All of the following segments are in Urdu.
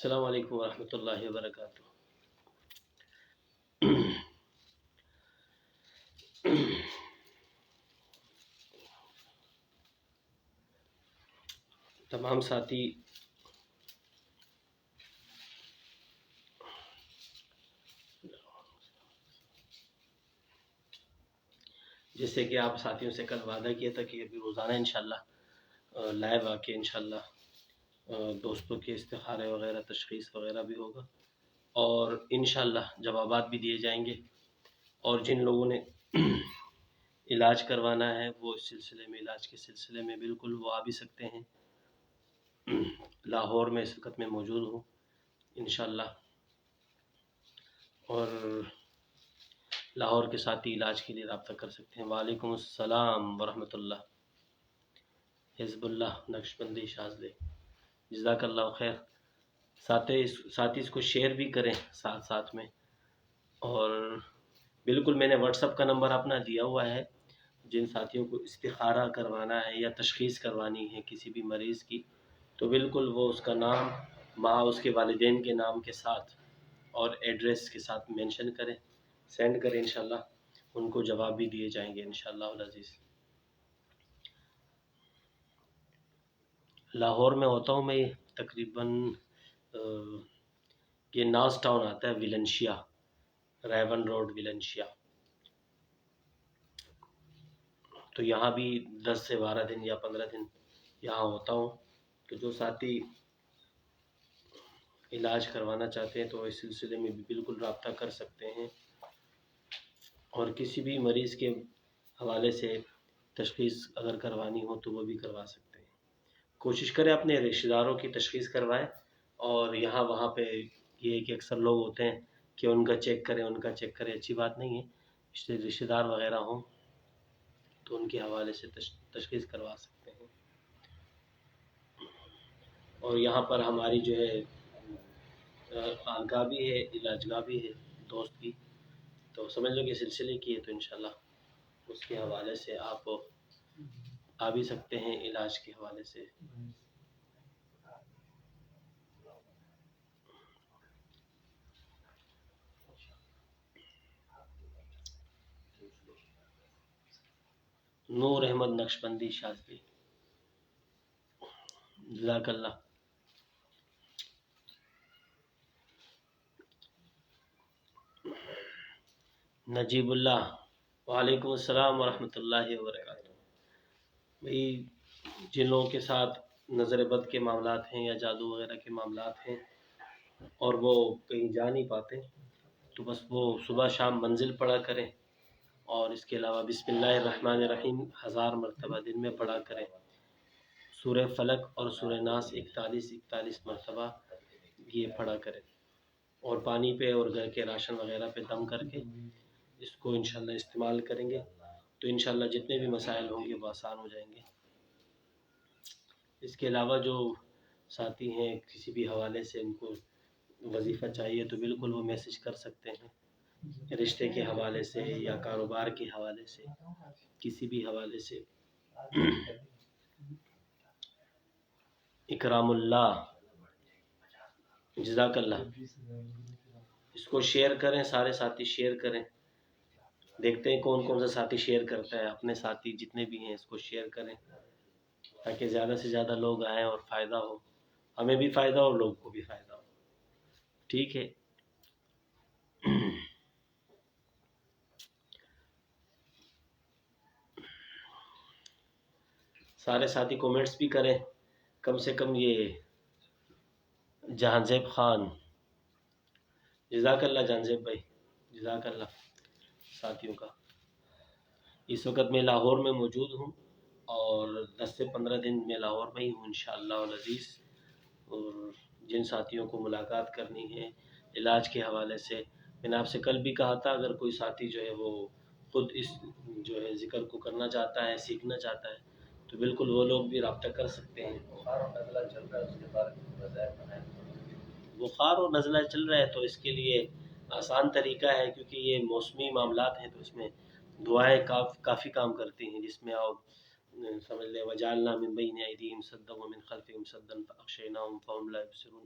السلام علیکم ورحمۃ اللہ وبرکاتہ۔ تمام ساتھی جیسے کہ آپ ساتھیوں سے کل وعدہ کیا تھا کہ ابھی روزانہ انشاءاللہ لائیو آ کے انشاءاللہ دوستوں کے استخارے وغیرہ تشخیص وغیرہ بھی ہوگا اور انشاءاللہ جوابات بھی دیے جائیں گے، اور جن لوگوں نے علاج کروانا ہے وہ اس سلسلے میں علاج کے سلسلے میں بالکل وہ آ بھی سکتے ہیں۔ لاہور میں اس وقت میں موجود ہوں انشاءاللہ، اور لاہور کے ساتھی علاج کے لیے رابطہ کر سکتے ہیں۔ وعلیکم السلام ورحمۃ اللہ۔ حزب اللہ نقشبندی شاذلی، جزاک اللہ خیر۔ ساتھی اس کو شیئر بھی کریں ساتھ میں، اور بالکل میں نے واٹس ایپ کا نمبر اپنا دیا ہوا ہے، جن ساتھیوں کو استخارہ کروانا ہے یا تشخیص کروانی ہے کسی بھی مریض کی، تو بالکل وہ اس کا نام اس کے والدین کے نام کے ساتھ اور ایڈریس کے ساتھ مینشن کریں، سینڈ کریں، انشاءاللہ ان کو جواب بھی دیے جائیں گے انشاءاللہ العزیز۔ لاہور میں ہوتا ہوں میں تقریباً، یہ ناز ٹاؤن آتا ہے، ویلنشیا، ریون روڈ ویلنشیا، تو یہاں بھی 10 سے 12 دن یا 15 دن یہاں ہوتا ہوں۔ تو جو ساتھی علاج کروانا چاہتے ہیں تو اس سلسلے میں بھی بالکل رابطہ کر سکتے ہیں، اور کسی بھی مریض کے حوالے سے تشخیص اگر کروانی ہو تو وہ بھی کروا سکتے ہیں۔ کوشش کریں اپنے رشتہ داروں کی تشخیص کروائیں، اور یہاں وہاں پہ یہ کہ اکثر لوگ ہوتے ہیں کہ ان کا چیک کریں، اچھی بات نہیں ہے۔ رشتہ دار وغیرہ ہوں تو ان کے حوالے سے تشخیص کروا سکتے ہیں، اور یہاں پر ہماری جو ہے خانقاہ بھی ہے، علاج گاہ بھی ہے دوست کی، تو سمجھ لو کہ سلسلے کی ہے، تو انشاءاللہ اس کے حوالے سے آپ آ بھی سکتے ہیں علاج کے حوالے سے۔ نور احمد نقشبندی شاذلی، جزاک اللہ۔ نجیب اللہ، وعلیکم السلام ورحمۃ اللہ وبرکاتہ۔ بھئی جن لوگوں کے ساتھ نظر بد کے معاملات ہیں یا جادو وغیرہ کے معاملات ہیں اور وہ کہیں جا نہیں پاتے، تو بس وہ صبح شام منزل پڑھا کریں، اور اس کے علاوہ بسم اللہ الرحمن الرحیم 1000 مرتبہ دن میں پڑھا کریں، سورہ فلق اور سورہ ناس 41 مرتبہ یہ پڑھا کریں، اور پانی پہ اور گھر کے راشن وغیرہ پہ دم کر کے اس کو انشاءاللہ استعمال کریں گے تو انشاءاللہ جتنے بھی مسائل ہوں گے وہ آسان ہو جائیں گے۔ اس کے علاوہ جو ساتھی ہیں کسی بھی حوالے سے ان کو وظیفہ چاہیے تو بالکل وہ میسج کر سکتے ہیں، رشتے کے حوالے سے یا کاروبار کے حوالے سے، کسی بھی حوالے سے۔ اکرام اللہ، جزاک اللہ۔ اس کو شیئر کریں، سارے ساتھی شیئر کریں، دیکھتے ہیں کون کون سا ساتھی شیئر کرتا ہے۔ اپنے ساتھی جتنے بھی ہیں اس کو شیئر کریں تاکہ زیادہ سے زیادہ لوگ آئیں اور فائدہ ہو، ہمیں بھی فائدہ ہو اور لوگ کو بھی فائدہ ہو، ٹھیک ہے۔ سارے ساتھی کومنٹس بھی کریں، کم سے کم یہ جہاں زیب خان، جزاک اللہ جہاں زیب بھائی، جزاک اللہ ساتھیوں کا۔ اس وقت میں لاہور میں موجود ہوں، اور 10 سے 15 دن میں لاہور میں ہی ہوں انشاءاللہ العزیز، اور جن ساتھیوں کو ملاقات کرنی ہے علاج کے حوالے سے، میں نے آپ سے کل بھی کہا تھا اگر کوئی ساتھی جو ہے وہ خود اس جو ہے ذکر کو کرنا چاہتا ہے، سیکھنا چاہتا ہے، تو بالکل وہ لوگ بھی رابطہ کر سکتے ہیں۔ بخار اور نزلہ چل رہا ہے تو اس کے لیے آسان طریقہ ہے، کیونکہ یہ موسمی معاملات ہیں تو اس میں دعائیں کافی کام کرتی ہیں، جس میں آپ سمجھ لیں وجعلنا من بین ایدیہم سدا ومن خلفہم سدا فاغشیناہم فہم لا یبصرون،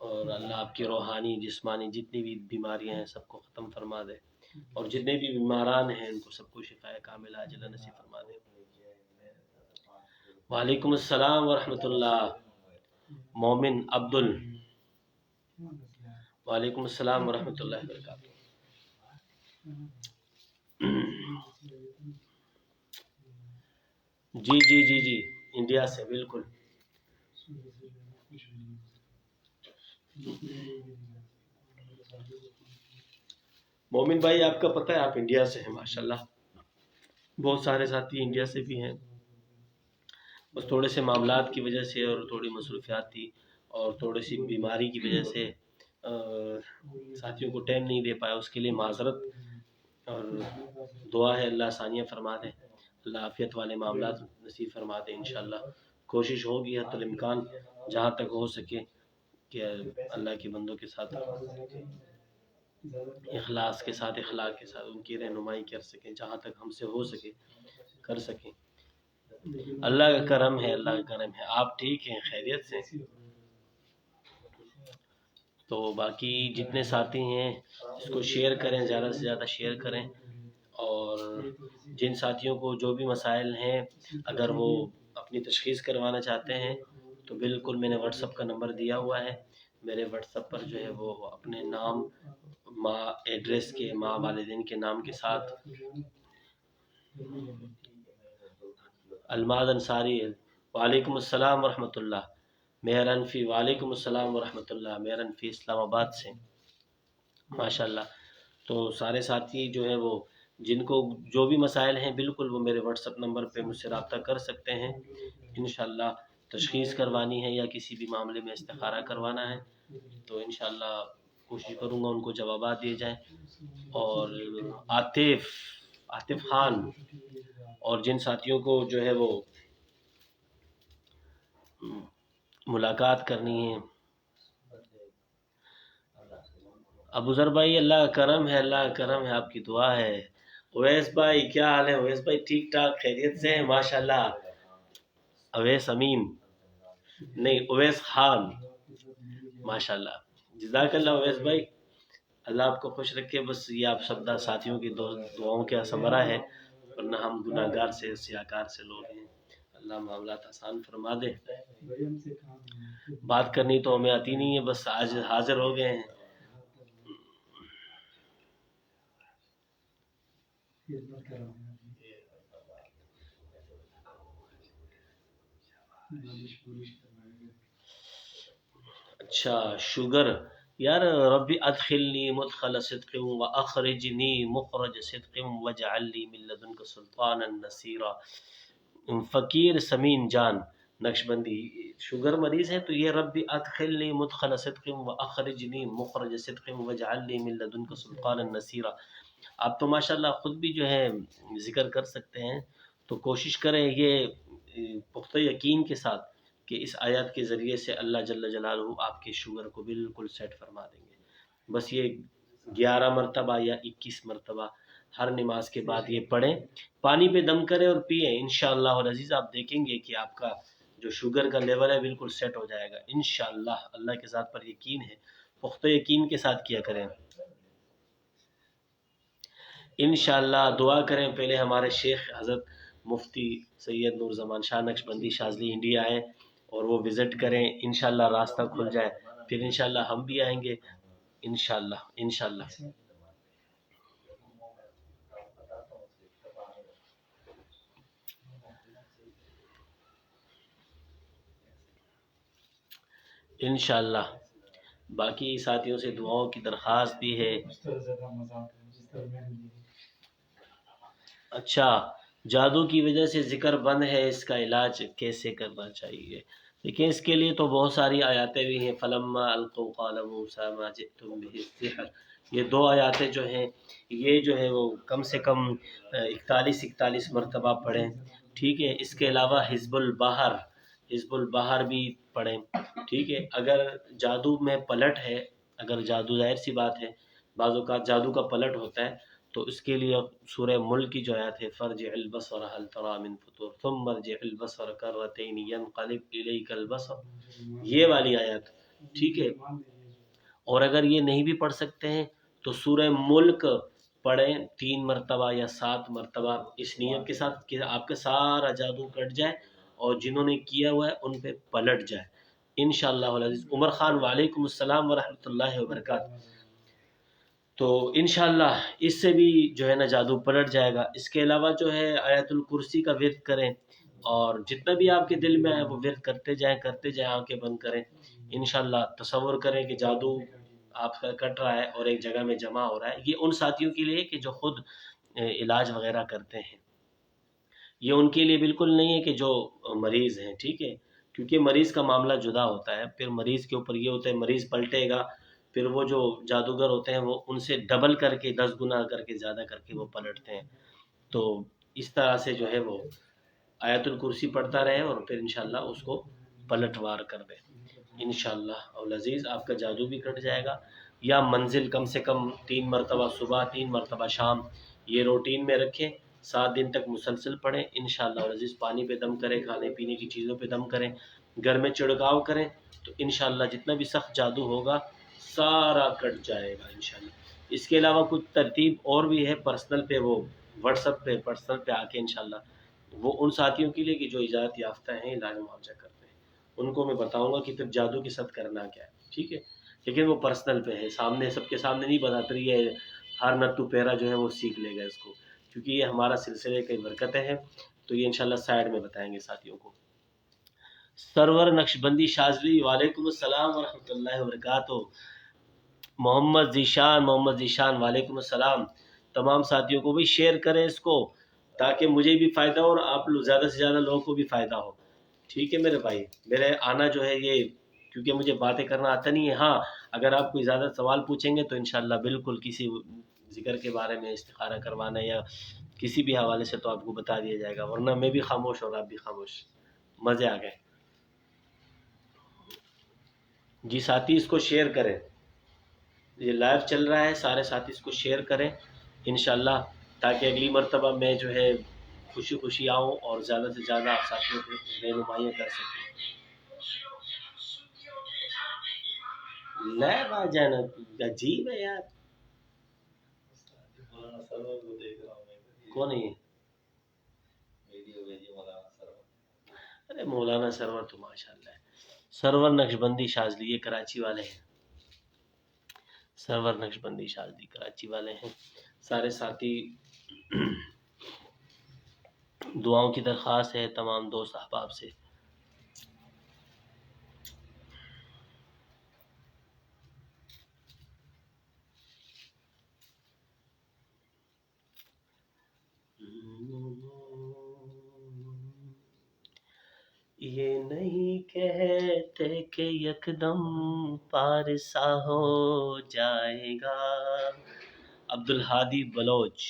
اور اللہ آپ کی روحانی جسمانی جتنی بھی بیماریاں ہیں سب کو ختم فرما دے، اور جتنے بھی بیماران ہیں ان کو سب کو شفا کاملہ عاجلہ نصیب فرما دے۔ وعلیکم السلام ورحمۃ اللہ مومن عبدل، وعلیکم السلام ورحمۃ اللہ وبرکاتہ۔ جی جی جی جی انڈیا سے بالکل۔ مومن بھائی آپ کا پتہ ہے آپ انڈیا سے ہیں ماشاءاللہ، بہت سارے ساتھی انڈیا سے بھی ہیں، بس تھوڑے سے معاملات کی وجہ سے اور تھوڑی مصروفیات تھی اور تھوڑی سی بیماری کی وجہ سے ساتھیوں کو ٹائم نہیں دے پایا، اس کے لیے معذرت، اور دعا ہے اللہ آسانیاں فرما دے، اللہ عافیت والے معاملات نصیب فرما دے انشاءاللہ۔ کوشش ہوگی حتی الامکان جہاں تک ہو سکے کہ اللہ کے بندوں کے ساتھ اخلاص کے ساتھ اخلاق کے ساتھ ان کی رہنمائی کر سکیں، جہاں تک ہم سے ہو سکے کر سکیں۔ اللہ کا کرم ہے، اللہ کا کرم ہے۔ آپ ٹھیک ہیں خیریت سے؟ تو باقی جتنے ساتھی ہیں اس کو شیئر کریں، زیادہ سے زیادہ شیئر کریں، اور جن ساتھیوں کو جو بھی مسائل ہیں اگر وہ اپنی تشخیص کروانا چاہتے ہیں تو بالکل میں نے واٹس اپ کا نمبر دیا ہوا ہے، میرے واٹس اپ پر جو ہے وہ اپنے نام، ماں ایڈریس کے، ماں والدین کے نام کے ساتھ الماد انصاری، وعلیکم السلام ورحمۃ اللہ، مہر انفی، وعلیکم السلام ورحمۃ اللہ، مہر انفی اسلام آباد سے ماشاءاللہ۔ تو سارے ساتھی جو ہے وہ جن کو جو بھی مسائل ہیں بالکل وہ میرے واٹس اپ نمبر پہ مجھ سے رابطہ کر سکتے ہیں انشاءاللہ۔ تشخیص کروانی ہے یا کسی بھی معاملے میں استخارہ کروانا ہے تو انشاءاللہ کوشش کروں گا ان کو جوابات دیے جائیں۔ اور عاطف خان اور جن ساتھیوں کو جو ہے وہ ملاقات کرنی ہے، ابو ذر بھائی اللہ کا کرم ہے، اللہ کا کرم ہے، آپ کی دعا ہے۔ اویس بھائی کیا حال ہے؟ اویس بھائی ٹھیک ٹھاک خیریت سے ہیں ماشاءاللہ؟ اویس امین نہیں، اویس خان ماشاءاللہ، جزاک اللہ اویس بھائی، اللہ آپ کو خوش رکھے۔ بس یہ آپ سب ساتھیوں کی دعاؤں کا ثمرہ ہے، ورنہ ہم گناہ گار سے سیاکار سے لوگ ہیں، اللہ معاملات آسان فرما دے۔ بات کرنی تو ہمیں آتی نہیں ہے، بس آج حاضر ہو گئے ہیں۔ اچھا شوگر، یار ربی ادخلنی مدخل صدق و اخرجنی مخرج صدق واجعل لی من لدنک سلطانا نصیرا۔ فقیر سمین جان نقشبندی شوگر مریض ہے تو یہ ربی ادخلنی مدخل صدق و اخرجنی مخرج صدق واجعل لی من لدنک سلطانا نصیرا۔ آپ تو ماشاءاللہ خود بھی جو ہے ذکر کر سکتے ہیں، تو کوشش کریں یہ پختہ یقین کے ساتھ کہ اس آیات کے ذریعے سے اللہ جل جلالہ آپ کے شوگر کو بالکل سیٹ فرما دیں گے۔ بس یہ 11 مرتبہ یا 21 مرتبہ ہر نماز کے بعد یہ پڑھیں، پانی پہ دم کریں اور پئیں، انشاءاللہ العزیز آپ دیکھیں گے کہ آپ کا جو شوگر کا لیول ہے بالکل سیٹ ہو جائے گا انشاءاللہ۔ اللہ کے ذات پر یقین ہے، پختہ یقین کے ساتھ کیا کریں انشاءاللہ۔ دعا کریں پہلے ہمارے شیخ حضرت مفتی سید نور زمان شاہ نقشبندی شاذلی انڈیا آئیں اور وہ وزٹ کریں، انشاءاللہ راستہ کھل جائے، پھر انشاءاللہ ہم بھی آئیں گے انشاءاللہ انشاءاللہ۔ انشاءاللہ باقی ساتھیوں سے دعاؤں کی درخواست بھی ہے۔ اچھا جادو کی وجہ سے ذکر بند ہے، اس کا علاج کیسے کرنا چاہیے؟ لیکن اس کے لیے تو بہت ساری آیاتیں بھی ہیں، فلما القوا قال موسیٰ ما جئتم به السحر، یہ 2 آیاتیں جو ہیں یہ جو ہے وہ کم سے کم 41 مرتبہ پڑھیں، ٹھیک ہے۔ اس کے علاوہ حزب البحر بھی پڑھیں، ٹھیک ہے۔ اگر جادو میں پلٹ ہے، اگر جادو ظاہر سی بات ہے بعض اوقات جادو کا پلٹ ہوتا ہے، تو اس کے لیے سورہ ملک کی جو آیت ہے فرجع البصر هل ترى من فطور ثم ارجع البصر کرتين ينقلب اليك البصر، یہ والی آیت ٹھیک ہے. اور اگر یہ نہیں بھی پڑھ سکتے ہیں تو سورہ ملک پڑھیں 3 مرتبہ یا 7 مرتبہ، اس نیت کے ساتھ کہ آپ کا سارا جادو کٹ جائے اور جنہوں نے کیا ہوا ہے ان پہ پلٹ جائے انشاءاللہ العزیز. عمر خان وعلیکم السلام ورحمۃ اللہ وبرکاتہ. تو انشاءاللہ اس سے بھی جو ہے نا جادو پلٹ جائے گا. اس کے علاوہ جو ہے آیت الکرسی کا ورد کریں، اور جتنا بھی آپ کے دل میں آئے وہ ورد کرتے جائیں، آنکھیں بند کریں. انشاءاللہ تصور کریں کہ جادو آپ کا کٹ رہا ہے اور ایک جگہ میں جمع ہو رہا ہے. یہ ان ساتھیوں کے لیے کہ جو خود علاج وغیرہ کرتے ہیں، یہ ان کے لیے بالکل نہیں ہے کہ جو مریض ہیں. ٹھیک ہے، کیونکہ مریض کا معاملہ جدا ہوتا ہے. پھر مریض کے اوپر یہ ہوتا ہے مریض پلٹے گا، پھر وہ جو جادوگر ہوتے ہیں وہ ان سے ڈبل کر کے 10 گنا کر کے زیادہ کر کے وہ پلٹتے ہیں. تو اس طرح سے جو ہے وہ آیت الکرسی پڑھتا رہے اور پھر انشاءاللہ اس کو پلٹوار کر دے. انشاءاللہ العزیز آپ کا جادو بھی کٹ جائے گا. یا منزل کم سے کم 3 مرتبہ صبح 3 مرتبہ شام، یہ روٹین میں رکھیں. 7 دن تک مسلسل پڑھیں انشاءاللہ العزیز. پانی پہ دم کریں، کھانے پینے کی چیزوں پہ دم کریں، گھر میں چھڑکاؤ کریں، تو انشاءاللہ جتنا بھی سخت جادو ہوگا سارا کٹ جائے گا انشاءاللہ. اس کے علاوہ کچھ ترتیب اور بھی ہے پرسنل پہ، وہ واٹس ایپ پہ پرسنل پہ آ کے انشاءاللہ وہ ان ساتھیوں کے لیے کہ جو اجازت یافتہ ہیں، علاج معالجہ کرتے ہیں، ان کو میں بتاؤں گا کہ پھر جادو کے ساتھ کرنا کیا ہے. ٹھیک ہے، لیکن وہ پرسنل پہ ہے، سامنے سب کے سامنے نہیں بتا. پھر یہ ہر نتو پیرا جو ہے وہ سیکھ لے گا اس کو، کیونکہ یہ ہمارا سلسلے کی برکتیں ہیں. تو یہ انشاءاللہ سائیڈ میں بتائیں گے ساتھیوں کو. سرور نقشبندی شاذلی وعلیکم السلام ورحمۃ اللہ وبرکاتہ. محمد ذیشان وعلیکم السلام. تمام ساتھیوں کو بھی شیئر کریں اس کو، تاکہ مجھے بھی فائدہ ہو اور آپ لوگ زیادہ سے زیادہ لوگوں کو بھی فائدہ ہو. ٹھیک ہے میرے بھائی، میرے آنا جو ہے یہ کیونکہ مجھے باتیں کرنا آتا نہیں ہے. ہاں اگر آپ کوئی زیادہ سوال پوچھیں گے تو انشاءاللہ بالکل کسی ذکر کے بارے میں استخارہ کروانا یا کسی بھی حوالے سے تو آپ کو بتا دیا جائے گا، ورنہ میں بھی خاموش اور آپ بھی خاموش. مزے آ گئے. جی ساتھی اس کو شیئر کریں، یہ لائیو چل رہا ہے، سارے ساتھی اس کو شیئر کریں انشاءاللہ، تاکہ اگلی مرتبہ میں جو ہے خوشی خوشی آؤں اور زیادہ سے زیادہ آپ ساتھیوں کو رہنمائیاں کر سکیں. لائیو آ جانا عجیب ہے یار. کون ہے یہ؟ ارے مولانا سرور تو ماشاءاللہ ہے. سرور نقشبندی شاذلی یہ کراچی والے ہیں. سرور نقشبندی شاذلی کراچی والے ہیں. سارے ساتھی دعاؤں کی درخواست ہے تمام دوست احباب سے. یہ نہیں کہتے کہ یکدم پارسا ہو جائے گا. عبدالہادی بلوچ.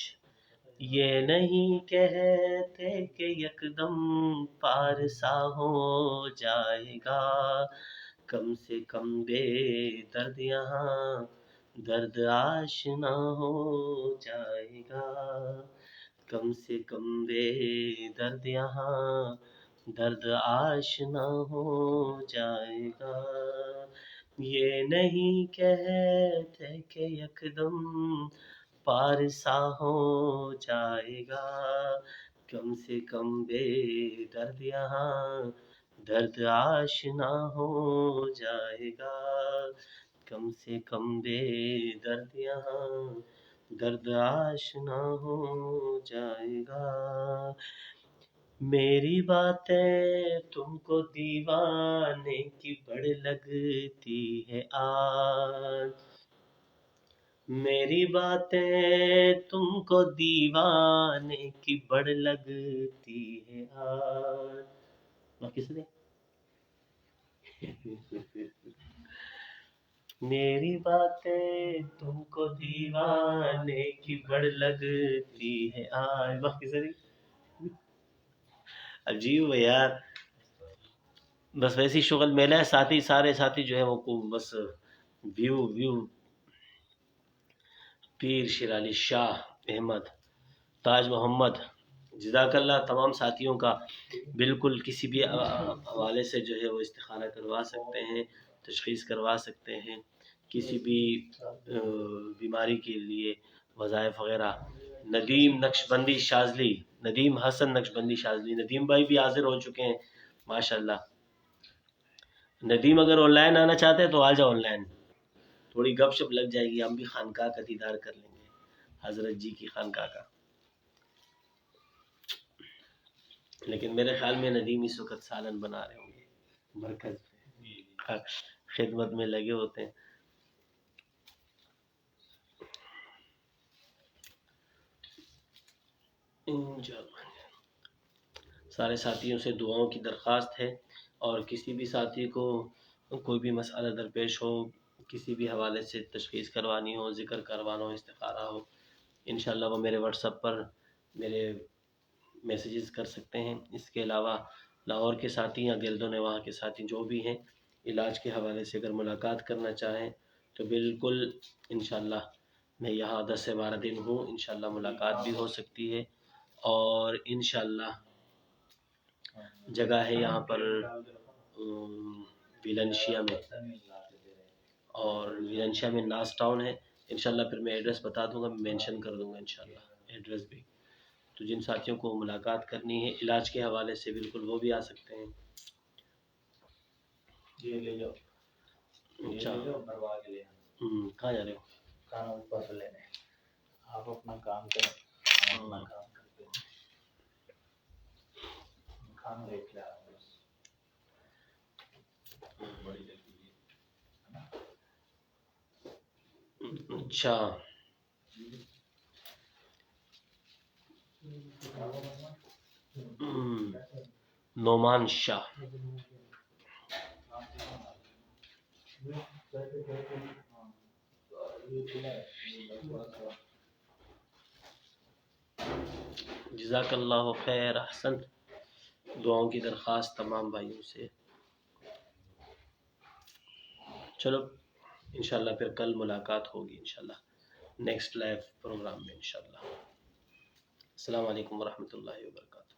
یہ نہیں کہتے کہ یکدم پارسا ہو جائے گا، کم سے کم بے درد یہاں درد آشنا ہو جائے گا، کم سے کم بے درد یہاں درد آشنا ہو جائے گا. یہ نہیں کہتے کہ یکدم پارسا ہو جائے گا، کم سے کم بے درد یہاں درد آشنا ہو جائے گا، کم سے کم بے درد یہاں درد آشنا ہو جائے گا. میری باتیں تم کو دیوانے کی بڑ لگتی ہے آج، میری باتیں تم کو دیوانے کی بڑ لگتی ہے آج. کس نے میری باتیں تم کو دیوانے کی بڑ لگتی ہے آج. کس نے عجیب ہے یار. بس ویسی شغل میلہ ہے. ساتھی سارے ساتھی جو ہے وہ بس ویو پیر شیر علی شاہ احمد، تاج محمد جزاک اللہ تمام ساتھیوں کا بالکل کسی بھی حوالے سے جو ہے وہ استخارہ کروا سکتے ہیں، تشخیص کروا سکتے ہیں، کسی بھی بیماری کے لیے وظائف وغیرہ۔ ندیم نقشبندی شاذلی، ندیم حسن نقشبندی شاذلی، ندیم بھائی بھی حاضر ہو چکے ہیں ماشاءاللہ۔ ندیم اگر آن لائن آنا چاہتے ہیں تو آ جاؤ آن لائن، تھوڑی گپ شپ لگ جائے گی، ہم بھی خانقاہ کا دیدار کر لیں گے، حضرت جی کی خانقاہ کا۔ لیکن میرے خیال میں ندیم اس وقت سالن بنا رہے ہوں گے، مرکز خدمت میں لگے ہوتے ہیں۔ سارے ساتھیوں سے دعاؤں کی درخواست ہے، اور کسی بھی ساتھی کو کوئی بھی مسئلہ درپیش ہو، کسی بھی حوالے سے تشخیص کروانی ہو، ذکر کروانا ہو، استخارہ ہو، انشاءاللہ وہ میرے واٹس ایپ پر میرے میسیجز کر سکتے ہیں۔ اس کے علاوہ لاہور کے ساتھی یا گرد و نواح کے ساتھی جو بھی ہیں، علاج کے حوالے سے اگر ملاقات کرنا چاہیں تو بالکل انشاءاللہ میں یہاں 10 سے 12 دن ہوں، انشاءاللہ ملاقات بھی ہو سکتی ہے۔ اور انشاءاللہ جگہ ہے یہاں پر ویلنشیا میں، اور ویلنشیا میں ناس ٹاؤن ہے، انشاءاللہ پھر میں ایڈریس بتا دوں گا، مینشن کر دوں گا انشاءاللہ ایڈریس بھی۔ تو جن ساتھیوں کو ملاقات کرنی ہے علاج کے حوالے سے بالکل وہ بھی آ سکتے ہیں۔ یہ لے جاؤ، اچھا کہاں جا رہے ہو؟ کھانا اوپر سے لینے، آپ اپنا کام کریں، اپنا کام کرتے ہیں، کھانا لے کے آ رہا ہوں بس۔ اچھا نعمان شاہ، جزاک اللہ خیر، احسن۔ دعاؤں کی درخواست تمام بھائیوں سے۔ چلو انشاءاللہ پھر کل ملاقات ہوگی انشاءاللہ نیکسٹ لائیو پروگرام میں انشاءاللہ۔ السلام علیکم ورحمۃ اللہ وبرکاتہ۔